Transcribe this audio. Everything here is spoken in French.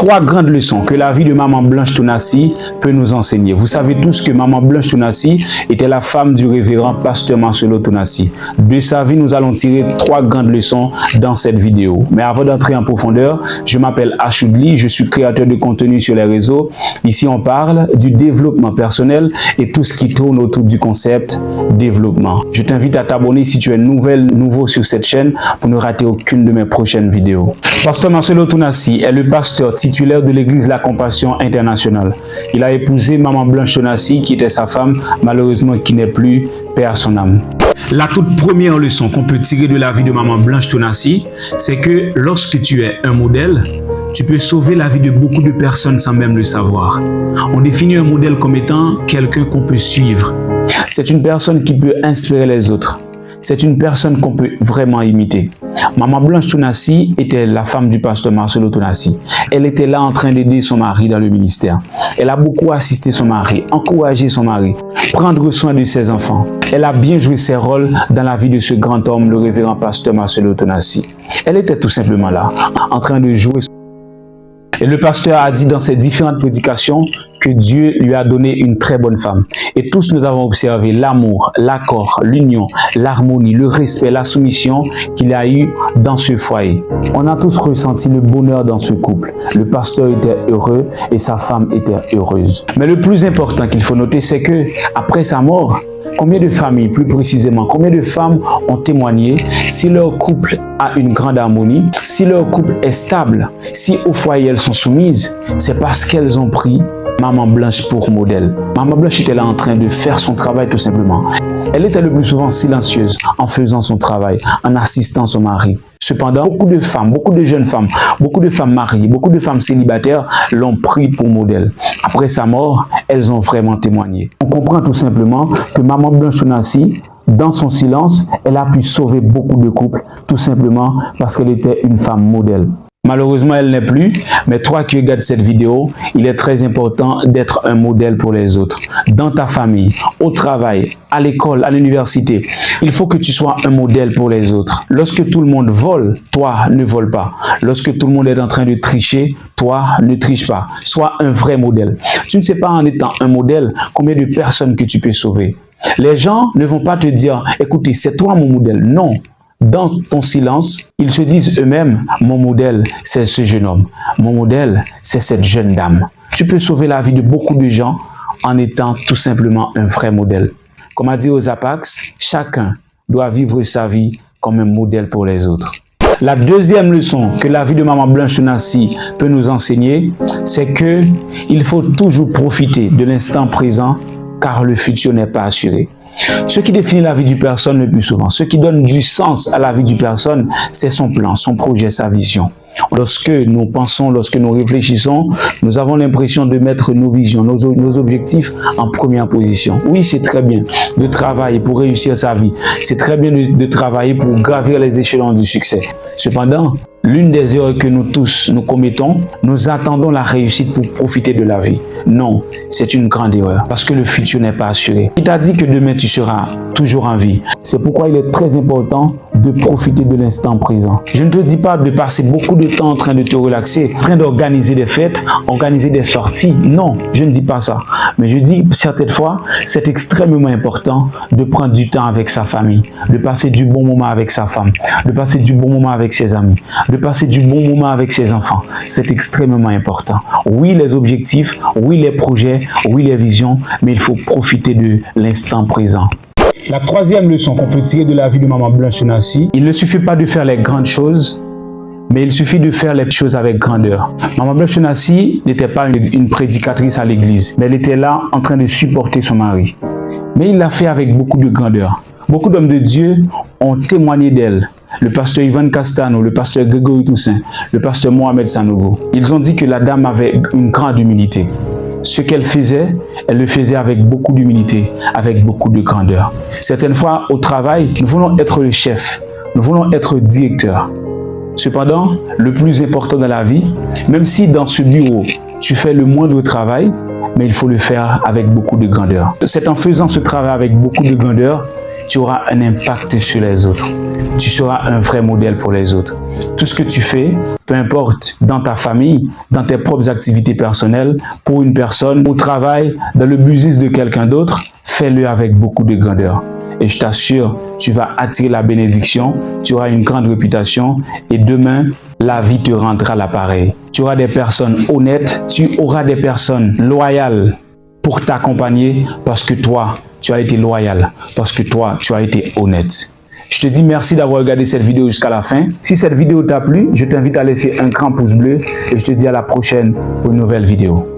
3 grandes leçons que la vie de Maman Blanche Tonassi peut nous enseigner. Vous savez tous que Maman Blanche Tonassi était la femme du révérend pasteur Marcelo Tonassi. De sa vie, nous allons tirer 3 grandes leçons dans cette vidéo. Mais avant d'entrer en profondeur, je m'appelle Achoudli, je suis créateur de contenu sur les réseaux. Ici, on parle du développement personnel et tout ce qui tourne autour du concept développement. Je t'invite à t'abonner si tu es nouveau sur cette chaîne pour ne rater aucune de mes prochaines vidéos. Pasteur Marcelo Tonassi est le pasteur titulaire de l'église La Compassion Internationale. Il a épousé Maman Blanche Tonassi qui était sa femme, malheureusement qui n'est plus, paix à son âme. La toute première leçon qu'on peut tirer de la vie de Maman Blanche Tonassi, c'est que lorsque tu es un modèle, tu peux sauver la vie de beaucoup de personnes sans même le savoir. On définit un modèle comme étant quelqu'un qu'on peut suivre. C'est une personne qui peut inspirer les autres. C'est une personne qu'on peut vraiment imiter. Maman Blanche Tonassi était la femme du pasteur Marcelo Tonassi. Elle était là en train d'aider son mari dans le ministère. Elle a beaucoup assisté son mari, encouragé son mari, prendre soin de ses enfants. Elle a bien joué ses rôles dans la vie de ce grand homme, le révérend pasteur Marcelo Tonassi. Elle était tout simplement là, en train de jouer. Et le pasteur a dit dans ses différentes prédications que Dieu lui a donné une très bonne femme. Et tous nous avons observé l'amour, l'accord, l'union, l'harmonie, le respect, la soumission qu'il a eu dans ce foyer. On a tous ressenti le bonheur dans ce couple. Le pasteur était heureux et sa femme était heureuse. Mais le plus important qu'il faut noter, c'est que après sa mort, combien de familles, plus précisément, combien de femmes ont témoigné si leur couple a une grande harmonie, si leur couple est stable, si au foyer elles sont soumises, c'est parce qu'elles ont pris Maman Blanche pour modèle. Maman Blanche était là en train de faire son travail tout simplement. Elle était le plus souvent silencieuse en faisant son travail, en assistant son mari. Cependant, beaucoup de femmes, beaucoup de jeunes femmes, beaucoup de femmes mariées, beaucoup de femmes célibataires l'ont pris pour modèle. Après sa mort, elles ont vraiment témoigné. On comprend tout simplement que Maman Blanche Tonassi, dans son silence, elle a pu sauver beaucoup de couples, tout simplement parce qu'elle était une femme modèle. Malheureusement, elle n'est plus, mais toi qui regardes cette vidéo, il est très important d'être un modèle pour les autres. Dans ta famille, au travail, à l'école, à l'université, il faut que tu sois un modèle pour les autres. Lorsque tout le monde vole, toi ne vole pas. Lorsque tout le monde est en train de tricher, toi ne triche pas. Sois un vrai modèle. Tu ne sais pas en étant un modèle combien de personnes que tu peux sauver. Les gens ne vont pas te dire, écoutez, c'est toi mon modèle. Non. Dans ton silence, ils se disent eux-mêmes, mon modèle, c'est ce jeune homme. Mon modèle, c'est cette jeune dame. Tu peux sauver la vie de beaucoup de gens en étant tout simplement un vrai modèle. Comme a dit aux Apax, chacun doit vivre sa vie comme un modèle pour les autres. La deuxième leçon que la vie de Maman Blanche Tonassi peut nous enseigner, c'est que il faut toujours profiter de l'instant présent car le futur n'est pas assuré. Ce qui définit la vie d'une personne le plus souvent, ce qui donne du sens à la vie d'une personne, c'est son plan, son projet, sa vision. Lorsque nous pensons, lorsque nous réfléchissons, nous avons l'impression de mettre nos visions, nos objectifs en première position. Oui, c'est très bien de travailler pour réussir sa vie. C'est très bien de travailler pour gravir les échelons du succès. Cependant, l'une des erreurs que nous tous nous commettons, nous attendons la réussite pour profiter de la vie. Non, c'est une grande erreur parce que le futur n'est pas assuré. Qui t'a dit que demain tu seras toujours en vie? C'est pourquoi il est très important de profiter de l'instant présent. Je ne te dis pas de passer beaucoup de temps en train de te relaxer, en train d'organiser des fêtes, organiser des sorties. Non, je ne dis pas ça. Mais je dis certaines fois, c'est extrêmement important de prendre du temps avec sa famille, de passer du bon moment avec sa femme, de passer du bon moment avec ses amis, de passer du bon moment avec ses enfants. C'est extrêmement important. Oui, les objectifs, oui, les projets, oui, les visions, mais il faut profiter de l'instant présent. La troisième leçon qu'on peut tirer de la vie de Maman Blanche Tonassi, il ne suffit pas de faire les grandes choses, mais il suffit de faire les choses avec grandeur. Maman Blanche Tonassi n'était pas une prédicatrice à l'église, mais elle était là en train de supporter son mari. Mais il l'a fait avec beaucoup de grandeur. Beaucoup d'hommes de Dieu ont témoigné d'elle. Le pasteur Ivan Castano, le pasteur Grégory Toussaint, le pasteur Mohamed Sanogo. Ils ont dit que la dame avait une grande humilité. Ce qu'elle faisait, elle le faisait avec beaucoup d'humilité, avec beaucoup de grandeur. Certaines fois, au travail, nous voulons être le chef, nous voulons être directeur. Cependant, le plus important dans la vie, même si dans ce bureau, tu fais le moindre travail, mais il faut le faire avec beaucoup de grandeur. C'est en faisant ce travail avec beaucoup de grandeur, tu auras un impact sur les autres. Tu seras un vrai modèle pour les autres. Tout ce que tu fais, peu importe, dans ta famille, dans tes propres activités personnelles, pour une personne, au travail, dans le business de quelqu'un d'autre, fais-le avec beaucoup de grandeur. Et je t'assure, tu vas attirer la bénédiction, tu auras une grande réputation et demain, la vie te rendra l'appareil. Tu auras des personnes honnêtes, tu auras des personnes loyales pour t'accompagner parce que toi, tu as été loyal, parce que toi, tu as été honnête. Je te dis merci d'avoir regardé cette vidéo jusqu'à la fin. Si cette vidéo t'a plu, je t'invite à laisser un grand pouce bleu et je te dis à la prochaine pour une nouvelle vidéo.